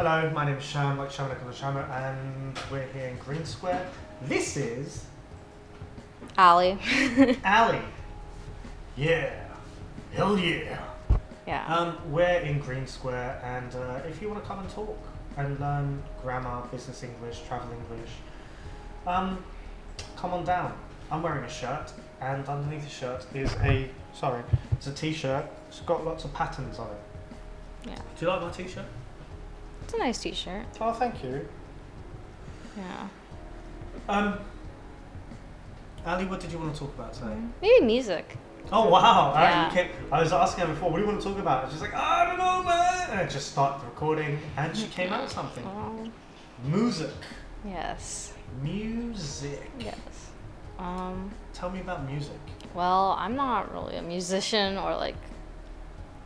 Hello, my name is Sham, like Sham and we're here in Green Square. This is... Ali. Ali. Yeah. Hell yeah. Yeah. We're in Green Square, and if you want to come and talk and learn grammar, business English, travel English, come on down. I'm wearing a shirt, and underneath the shirt is it's a t-shirt. It's got lots of patterns on it. Yeah. Do you like my t-shirt? It's a nice t-shirt. Oh, thank you. Yeah. Ali, what did you want to talk about today? Maybe music. Oh, wow. Yeah. I was asking her before, what do you want to talk about? And she's like, I don't know, man. And I just started recording, and she came out with something. Oh. Music. Yes. Music. Yes. Tell me about music. Well, I'm not really a musician or like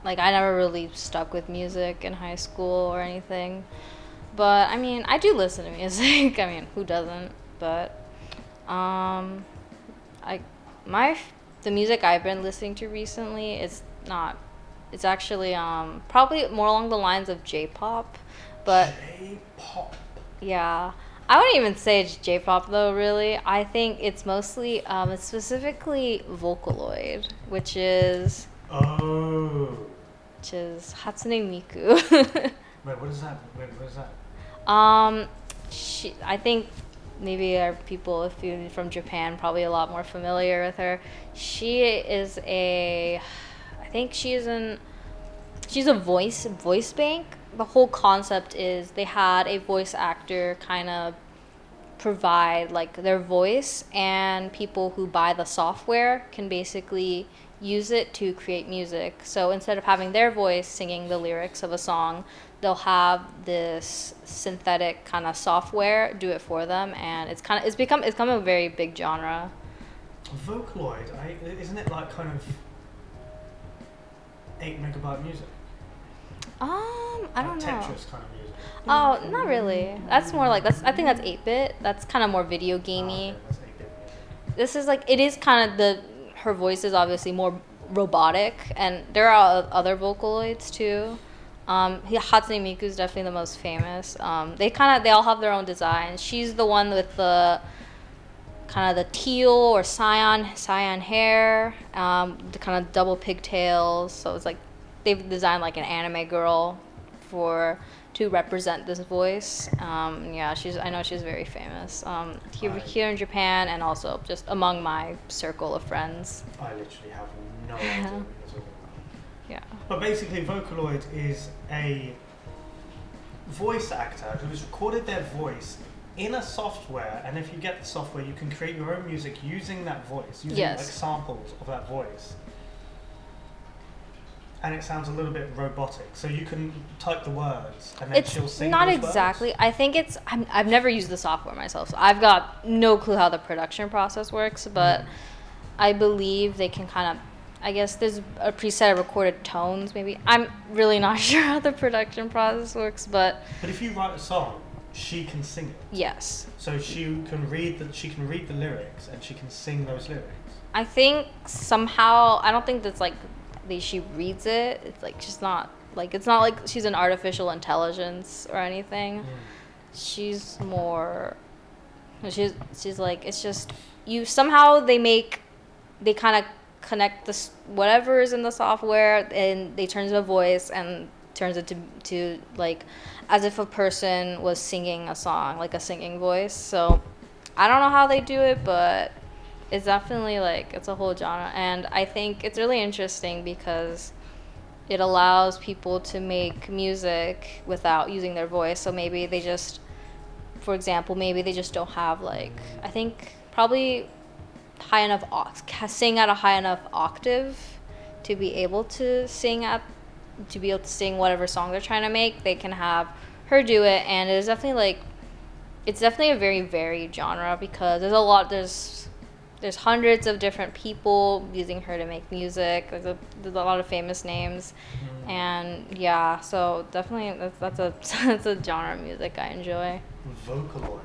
I never really stuck with music in high school or anything. But I mean, I do listen to music. I mean, who doesn't? But the music I've been listening to recently is not. It's actually probably more along the lines of J-pop, but J-pop. Yeah. I wouldn't even say it's J-pop though, really. I think it's mostly it's specifically Vocaloid, which is Hatsune Miku. Wait, what is that? I think maybe our people, if you're from Japan, probably a lot more familiar with her. She's a voice bank. The whole concept is they had a voice actor kind of provide like their voice, and people who buy the software can basically use it to create music. So instead of having their voice singing the lyrics of a song, they'll have this synthetic kind of software do it for them, and it's become a very big genre. Vocaloid, isn't it like kind of 8 megabyte music? I don't know. Tetris kind of music. Oh, not really. That's more like I think that's 8-bit. That's kind of more video gamey. Okay, that's 8-bit. This is like it is kind of her voice is obviously more robotic, and there are other Vocaloids too. Hatsune Miku is definitely the most famous. They all have their own designs. She's the one with the kind of the teal or cyan hair, the kind of double pigtails. So it's like they've designed like an anime girl to represent this voice. Yeah, I know she's very famous here in Japan, and also just among my circle of friends. I literally have no idea what you're talking about. Yeah. But basically, Vocaloid is a voice actor who has recorded their voice in a software, and if you get the software, you can create your own music using that voice, using like samples of that voice. And it sounds a little bit robotic, so you can type the words and then she'll sing not those exactly words. I think I've never used the software myself, so I've got no clue how the production process works, but I believe they can kind of, I guess there's a preset of recorded tones maybe. I'm really not sure how the production process works, but if you write a song, she can sing it. Yes. So she can read the lyrics and she can sing those lyrics. I think somehow, I don't think that's like she reads it. It's like it's not like she's an artificial intelligence or anything. She's more, she's like, it's just you somehow they kind of connect this whatever is in the software, and they turn it into a voice and turns it to like as if a person was singing a song, like a singing voice. So I don't know how they do it, but it's definitely like it's a whole genre, and I think it's really interesting because it allows people to make music without using their voice. So maybe they just, for example, don't have like, I think probably sing at a high enough octave to be able to sing whatever song they're trying to make. They can have her do it, and it's definitely a very varied genre because there's hundreds of different people using her to make music. There's a lot of famous names, and yeah, so definitely that's a genre of music I enjoy. Vocaloid.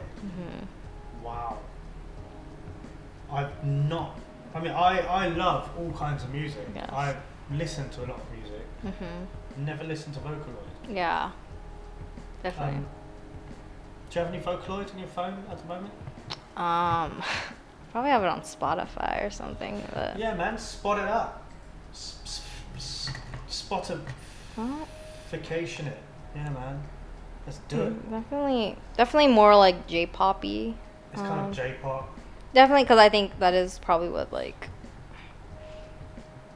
Wow. I love all kinds of music. Yes. I listen to a lot of music. Never listened to Vocaloid. Yeah. definitely. Do you have any Vocaloid on your phone at the moment? Probably have it on Spotify or something. But Yeah, man, spot it up. Spotification it. Yeah, man. Let's do it. Definitely more like J-poppy. It's kind of J-pop. Definitely, because I think that is probably what like.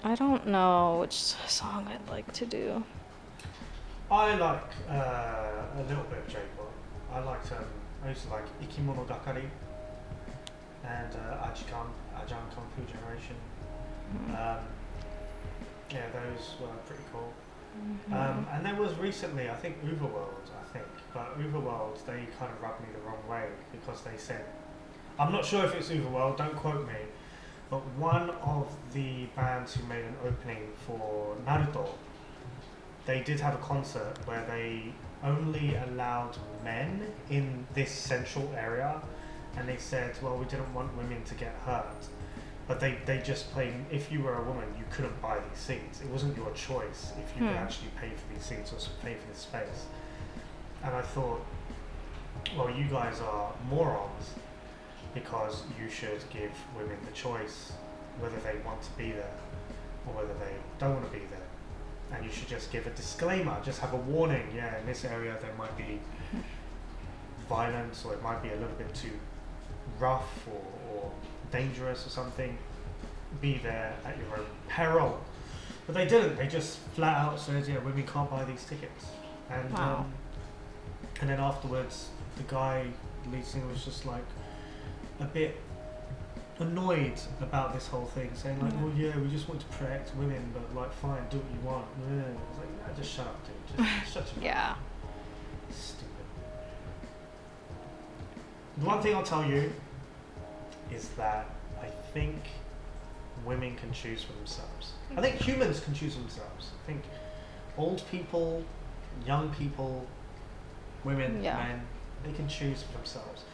I don't know which song I'd like to do. I like a little bit of J-pop. I used to like Ikimono Gakari and Ajan Kung Fu Generation. Yeah, those were pretty cool. And there was recently, I think Uberworld, but Uberworld, they kind of rubbed me the wrong way because they said, I'm not sure if it's Uberworld, don't quote me, but one of the bands who made an opening for Naruto, they did have a concert where they only allowed men in this central area, and they said, well, we didn't want women to get hurt. But they just played, if you were a woman, you couldn't buy these seats. It wasn't your choice if you could actually pay for these seats or pay for this space. And I thought, well, you guys are morons because you should give women the choice whether they want to be there or whether they don't want to be there. And you should just give a disclaimer, just have a warning, yeah, in this area there might be violence or it might be a little bit too rough or dangerous or something. Be there at your own peril. But they didn't. They just flat out said, yeah, women can't buy these tickets. And and then afterwards, the guy, the lead singer, was just like a bit annoyed about this whole thing, saying like, well, yeah, we just want to protect women, but like, fine, do what you want. Yeah. I was like, yeah, just shut up, dude. Just shut your mouth. Stupid. The one thing I'll tell you is that I think women can choose for themselves. I think humans can choose for themselves. I think old people, young people, women, men, they can choose for themselves.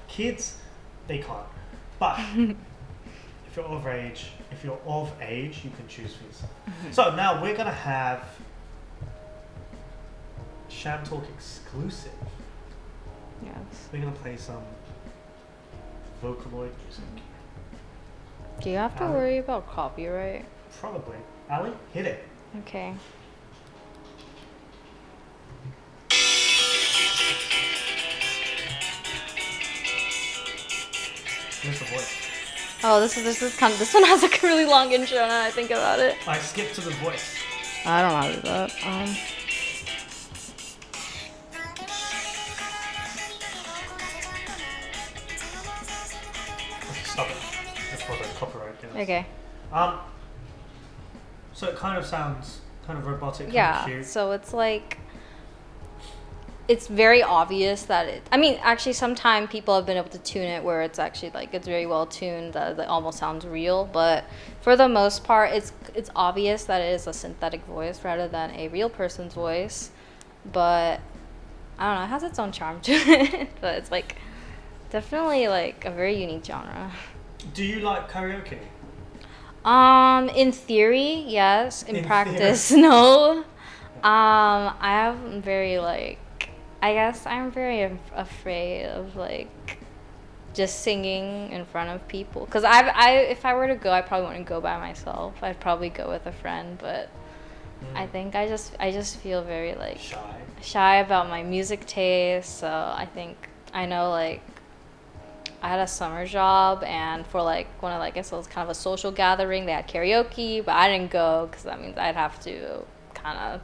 Kids, they can't. But if you're of age, you can choose for yourself. So now we're gonna have Sham Talk exclusive. Yes. We're gonna play some Vocaloid music. Do you have to worry about copyright? Probably. Ali, hit it. Okay. Here's the voice. Oh, this one has like a really long intro now that I think about it. I skipped to the voice. I don't know how to do that. Stop it. Before the copyright goes. Okay. So it kind of sounds kind of robotic, kind of cute. So it's like, it's very obvious that actually sometimes people have been able to tune it where it's actually like, it's very well tuned, that it almost sounds real, but for the most part, it's obvious that it is a synthetic voice rather than a real person's voice, but I don't know, it has its own charm to it, but it's like, definitely like a very unique genre. Do you like karaoke? In theory, yes. In practice, no. I'm very like, I guess I'm very afraid of like just singing in front of people. Cause if I were to go, I probably wouldn't go by myself. I'd probably go with a friend, but I think I just feel very like shy about my music taste. So I think I know like I had a summer job, and for like one of like, I guess it was kind of a social gathering, they had karaoke, but I didn't go because that means I'd have to kind of,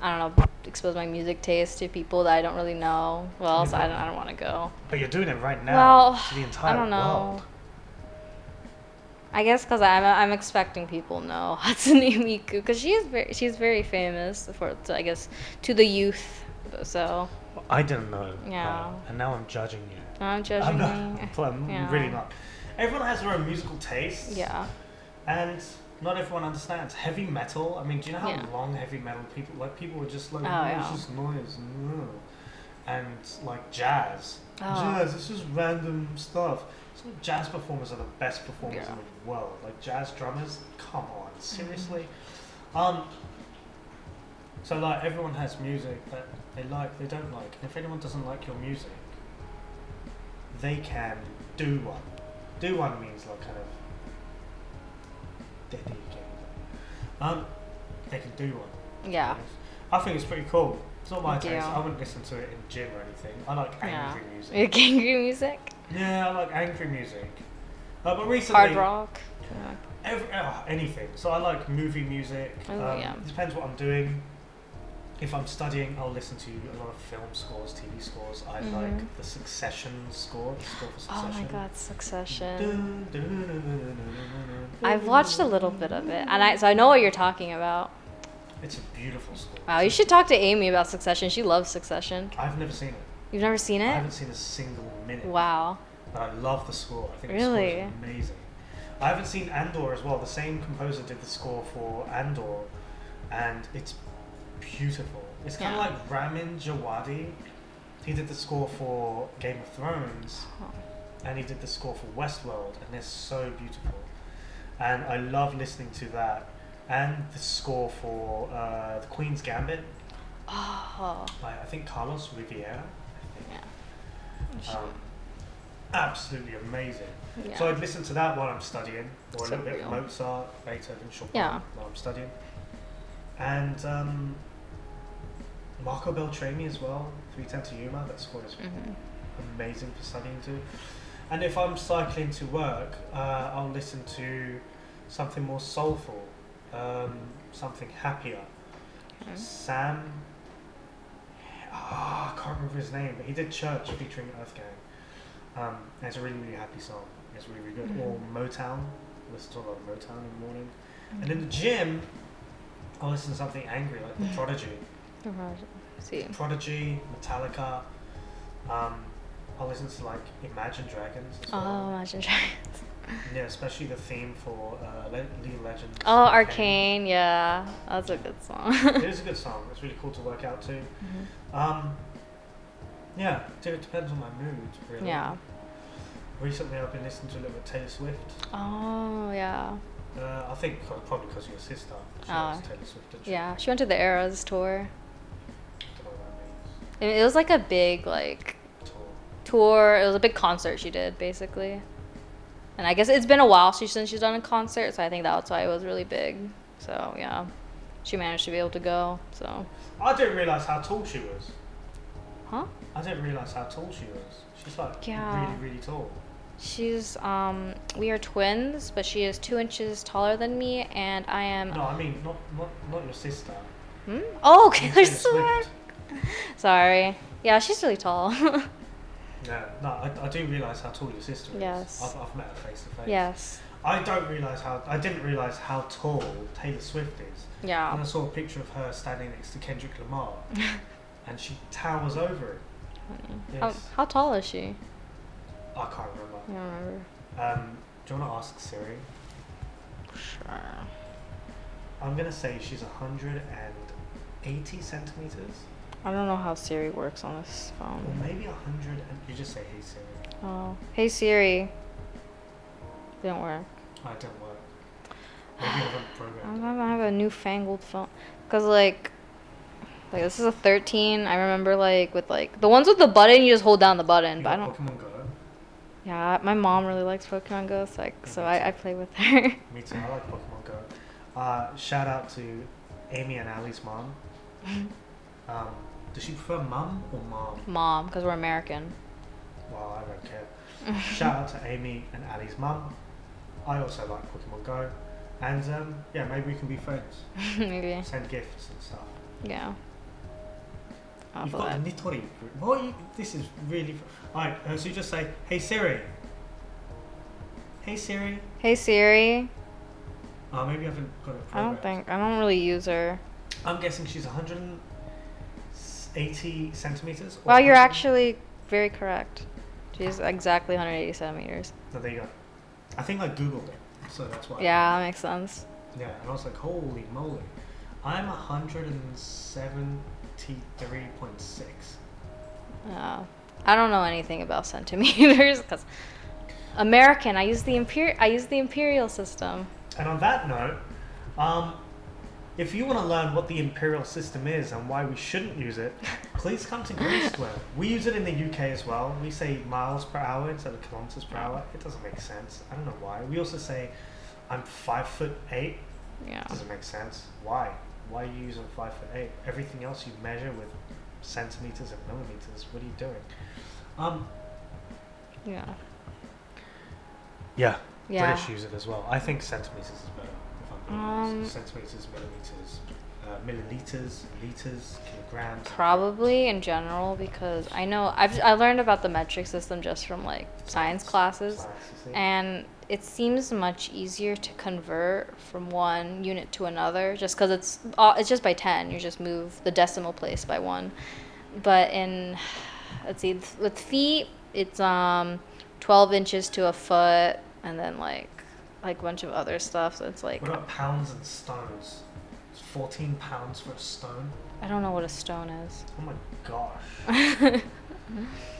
I don't know, expose my music taste to people that I don't really know. Well, so I don't want to go. But you're doing it right now to the entire world. I don't know. I guess because I'm expecting people know Hatsune Miku, because she's very famous I guess to the youth. So. Well, I didn't know. Yeah. And now I'm judging you. I'm judging you. I'm really not. Everyone has their own musical taste. Yeah. And not everyone understands. Heavy metal, I mean, do you know how long heavy metal people were just like, it's just noise. And like jazz. Jazz, it's just random stuff. Some jazz performers are the best performers in the world. Like jazz drummers, come on, seriously? So like everyone has music that they like, they don't like. And if anyone doesn't like your music, they can do one. Do one means like kind of they can do one. Yeah. I think it's pretty cool. It's not my Thank taste. you. I wouldn't listen to it in gym or anything. I like angry music. You like angry music? Yeah, I like angry music. But recently, Hard rock. anything. So I like movie music. It depends what I'm doing. If I'm studying, I'll listen to a lot of film scores, TV scores. I like the Succession score, the score for Succession. Oh my god, Succession. I've watched a little bit of it, and so I know what you're talking about. It's a beautiful score. Wow, you should talk to Amy about Succession. She loves Succession. I've never seen it. You've never seen it? I haven't seen a single minute. Wow. But I love the score. I think Really? the score is amazing. I haven't seen Andor as well. The same composer did the score for Andor, and it's beautiful. It's kind of like Ramin Djawadi. He did the score for Game of Thrones, and he did the score for Westworld, and they're so beautiful. And I love listening to that, and the score for The Queen's Gambit. Oh. By, I think Carlos Riviera. Yeah. Absolutely amazing. Yeah. So I'd listen to that while I'm studying, or a So little bit of real. Mozart, Beethoven, Chopin while I'm studying. And Marco Beltrami as well, 310 to Yuma, that score is amazing for studying to. And if I'm cycling to work, I'll listen to something more soulful, something happier. Sam, I can't remember his name, but he did Church featuring Earth Gang. And it's a really, really happy song. It's really, really good. Or Motown. I listen to a lot of Motown in the morning. And in the gym, I'll listen to something angry like The Prodigy. Prodigy, Metallica. I'll listen to like Imagine Dragons as well. Oh, Imagine Dragons. Yeah, especially the theme for League of Legends. Oh, Arcane, yeah. That's a good song. It is a good song. It's really cool to work out to. Yeah, it depends on my mood, really. Yeah. Recently, I've been listening to a little bit of Taylor Swift. Oh, yeah. I think probably because of your sister. She loves Taylor Swift, didn't she? Yeah, she went to the Eras tour. I don't know what that means. It was like a big, like, tour. It was a big concert she did, basically. And I guess it's been a while since she's done a concert, so I think that's why it was really big. So, yeah. She managed to be able to go, so. I didn't realise how tall she was. Huh? I didn't realise how tall she was. She's like really, really tall. She's, we are twins, but she is 2 inches taller than me, and I am... No, I mean, not your sister. Oh, Taylor Swift. Sorry. Yeah, she's really tall. Yeah, no, I do realise how tall your sister is. Yes. I've met her face to face. Yes. I didn't realise how tall Taylor Swift is. Yeah. And I saw a picture of her standing next to Kendrick Lamar, and she towers over him. Yes. How tall is she? I can't remember. I don't remember. Do you want to ask Siri? Sure. I'm gonna say she's 180 centimeters. I don't know how Siri works on this Or phone. maybe 100. And you just say, "Hey Siri." Oh, hey Siri. Didn't work. Oh, it didn't work. Maybe I haven't programmed. I have a newfangled phone, cause like this is a 13. I remember like with like the ones with the button, you just hold down the button. You But I got don't. Pokemon Go. Yeah, my mom really likes Pokemon Go, so I play with her. Me too. I like Pokemon Go. Shout out to Amy and Ali's mom. Does she prefer mum or mom? Mom, cause we're American. Well, I don't care. Shout out to Amy and Ali's mum. I also like Pokemon Go. And yeah, maybe we can be friends. Maybe. Send gifts and stuff. Yeah. You've got a Nitori group. What? This is really... Alright, so you just say, "Hey Siri." Hey Siri. Hey Siri. Oh, maybe I haven't got it programmed. I don't really use her. I'm guessing she's 180 centimeters. Wow, you're actually very correct. She's exactly 180 centimeters. So there you go. I think I googled it, so that's why. Yeah, that makes sense. Yeah, and I was like, holy moly. I'm 173.6. I don't know anything about centimeters because American. I use the imperial system. And on that note, if you want to learn what the imperial system is and why we shouldn't use it, please come to Green Square. We use it in the UK as well. We say miles per hour instead of kilometers per hour. It doesn't make sense. I don't know why. We also say I'm 5'8". Yeah. Doesn't make sense. Why? Why are you using 5'8"? Everything else you measure with centimeters and millimeters. What are you doing? Yeah. Yeah. Yeah. British use it as well. I think centimeters is better. If I'm being honest. Centimeters, milliliters, liters, kilograms. Probably in general, because I know I learned about the metric system just from like science classes, and it seems much easier to convert from one unit to another, just because it's just by 10. You just move the decimal place by 1. But let's see, with feet, it's 12 inches to a foot, and then like a bunch of other stuff. So it's like. What about pounds and stones? It's 14 pounds for a stone. I don't know what a stone is. Oh my gosh.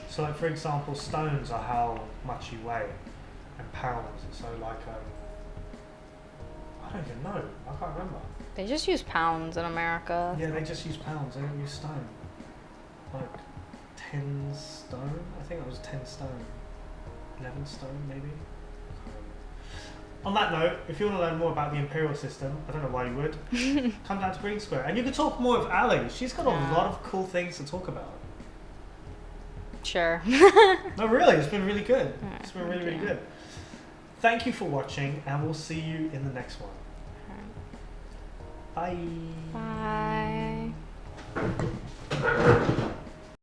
So like, for example, stones are how much you weigh, and pounds. So like I don't even know. I can't remember. They just use pounds in America. Yeah, they just use pounds. They don't use stone. Like 10 stone. I think it was 10 stone. 11 stone maybe. On that note, if you want to learn more about the imperial system, I don't know why you would, come down to Green Square. And you can talk more with Ali. She's got a lot of cool things to talk about. Sure. No, really, it's been really good. It's been really, really good. Thank you for watching, and we'll see you in the next one. Bye. Bye.